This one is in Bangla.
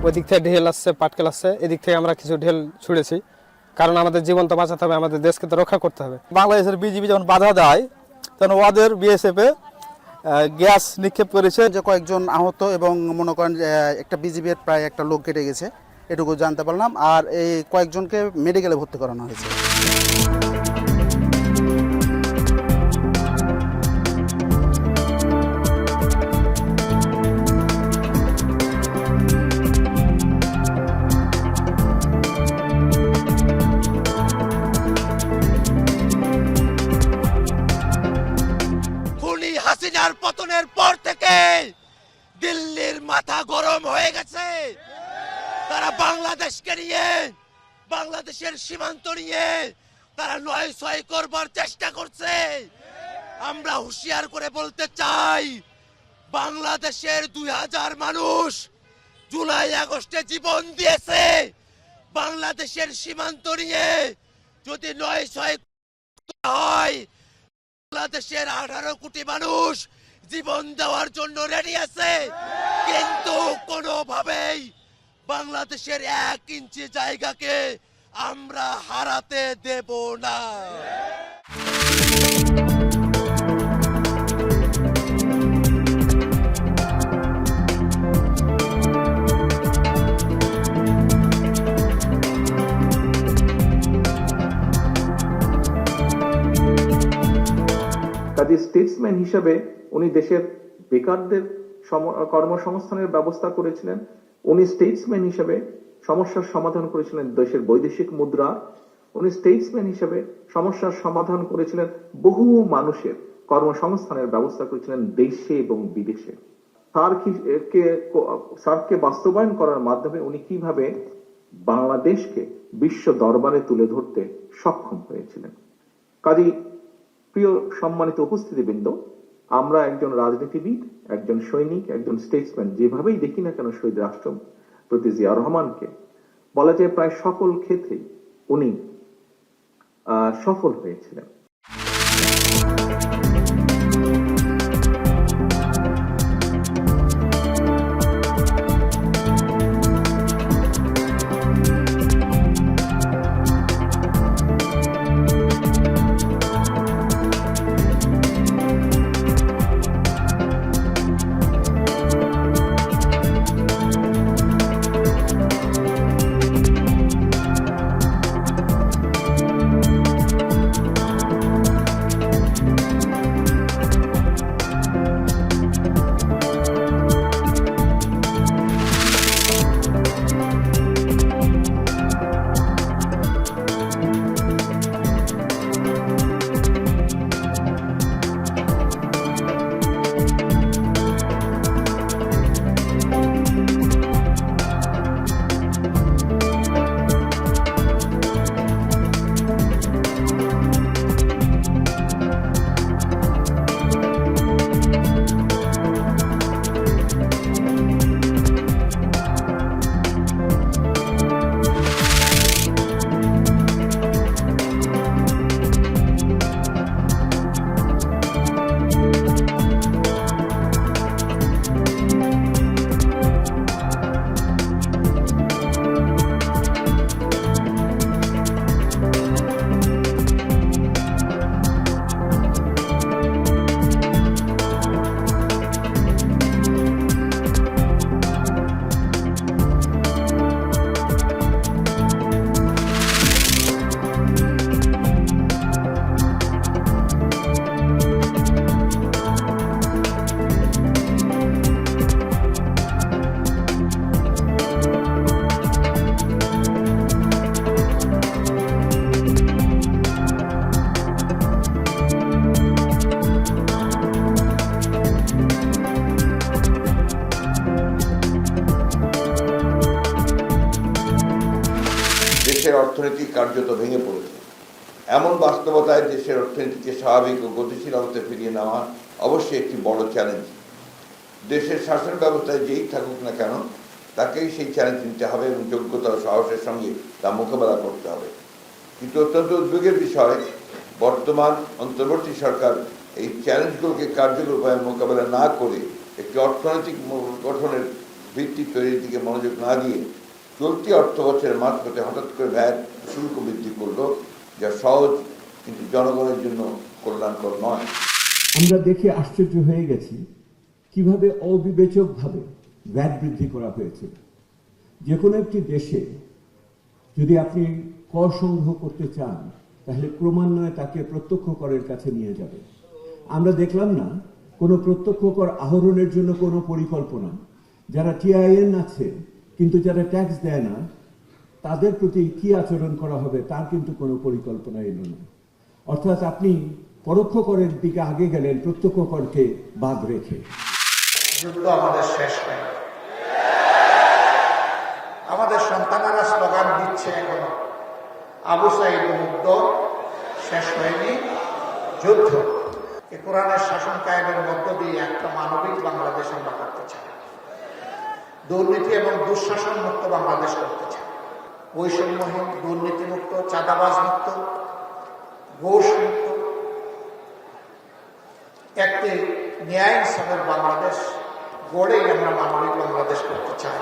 ওই দিক থেকে ঢেল আসছে, পাটকেল আসছে, এদিক থেকে আমরা কিছু ঢেল ছুঁড়েছি, কারণ আমাদের জীবন তো বাঁচাতে হবে, আমাদের দেশকে তো রক্ষা করতে হবে। বাংলাদেশের বিজিবি যখন বাধা দেয় তখন ওদের বিএসএফে গ্যাস নিক্ষেপ করেছে, যে কয়েকজন আহত এবং মনে করেন একটা বিজিবির প্রায় একটা লোক কেটে গেছে, এটুকু জানতে পারলাম। আর এই কয়েকজনকে মেডিকেলে ভর্তি করানো হয়েছে। হাসিনার পতনের পর থেকে দিল্লির মাথা গরম হয়ে গেছে। তারা বাংলাদেশকে নিয়ে, বাংলাদেশের সীমান্ত নিয়ে তারা নয় ছয় করবার চেষ্টা করছে। আমরা হুঁশিয়ার করে বলতে চাই, বাংলাদেশের 2000 মানুষ জুলাই আগস্টে জীবন দিয়েছে। বাংলাদেশের সীমান্ত নিয়ে যদি নয় ছয় হয়, বাংলাদেশের 18 কোটি মানুষ জীবন দেওয়ার জন্য রেডি আছে, কিন্তু কোনোভাবেই বাংলাদেশের 1 ইঞ্চি জায়গাকে আমরা হারাতে দেব না। কাজে স্টেটসম্যান হিসেবে উনি দেশের বেকারদের কর্মসংস্থানের ব্যবস্থা করেছিলেন। উনি স্টেটসম্যান হিসেবে সমস্যার সমাধান করেছিলেন দেশের বৈদেশিক মুদ্রা। উনি স্টেটসম্যান হিসেবে সমস্যার সমাধান করেছিলেন বহু মানুষের কর্মসংস্থানের ব্যবস্থা করেছিলেন দেশে এবং বিদেশে। সার্ককে বাস্তবায়ন করার মাধ্যমে উনি কিভাবে বাংলাদেশকে বিশ্ব দরবারে তুলে ধরতে সক্ষম হয়েছিলেন। কাজেই প্রিয় সম্মানিত উপস্থিতিবৃন্দ, আমরা একজন রাজনীতিবিদ, একজন সৈনিক, একজন স্টেটসম্যান যেভাবেই দেখি না কেন শহীদ রাষ্ট্রপতি জিয়া রহমানকে, বলা যায় প্রায় সকল ক্ষেত্রেই উনি সফল হয়েছিলেন। দেশের অর্থনীতি কার্যত ভেঙে পড়েছে। এমন বাস্তবতায় দেশের অর্থনীতিকে স্বাভাবিক ও গতিশীল অবস্থায় ফিরিয়ে নেওয়া অবশ্যই একটি বড় চ্যালেঞ্জ। দেশের শাসন ব্যবস্থায় যেই থাকুক না কেন, তাকেই সেই চ্যালেঞ্জ নিতে হবে এবং যোগ্যতা ও সাহসের সঙ্গে তা মোকাবেলা করতে হবে। কিন্তু অত্যন্ত উদ্বেগের বিষয়, বর্তমান অন্তর্বর্তী সরকার এই চ্যালেঞ্জগুলোকে কার্যকর উপায়ে মোকাবেলা না করে একটি অর্থনৈতিক গঠনের ভিত্তি তৈরির দিকে মনোযোগ না দিয়ে চলতি অর্থ বছরের মাঝপথে হঠাৎ করে ভ্যাট শুল্ক বৃদ্ধি করলো, যা সহজ কিন্তু জনগণের জন্য কল্যাণকর নয়। আমরা দেখে আশ্চর্য হয়ে গেছি কিভাবে অবিবেচকভাবে ভ্যাট বৃদ্ধি করা হয়েছে। যে কোনো একটি দেশে যদি আপনি কর সংগ্রহ করতে চান তাহলে ক্রমান্বয়ে তাকে প্রত্যক্ষ করের কাছে নিয়ে যাবে। আমরা দেখলাম না কোনো প্রত্যক্ষ কর আহরণের জন্য কোনো পরিকল্পনা। যারা টিআইএন আছে কিন্তু যারা ট্যাক্স দেয় না তাদের প্রতি কি আচরণ করা হবে তার কিন্তু কোনো পরিকল্পনা এলো না। অর্থাৎ আপনি পরোক্ষ করের দিকে আগে গেলেন প্রত্যক্ষ করকে বাদ রেখে। যুদ্ধ আমাদের শেষ হয়, আমাদের সন্তানেরা স্লোগান দিচ্ছে এখনো, আবু সাইদ মুগ্ধ, শেষ হয়নি যুদ্ধ। এই কোরআনের শাসন কায়েমের মধ্য দিয়ে একটা মানবিক বাংলাদেশ আমরা করতে চাই, দুর্নীতি এবং দুঃশাসন মুক্ত বাংলাদেশ করতে চাই, বৈষম্যহীন, দুর্নীতি মুক্ত, চাঁদাবাজ মুক্ত, ঘুষ মুক্ত একটি ন্যায় ইনসাফের বাংলাদেশ গড়েই আমরা মানবিক বাংলাদেশ করতে চাই।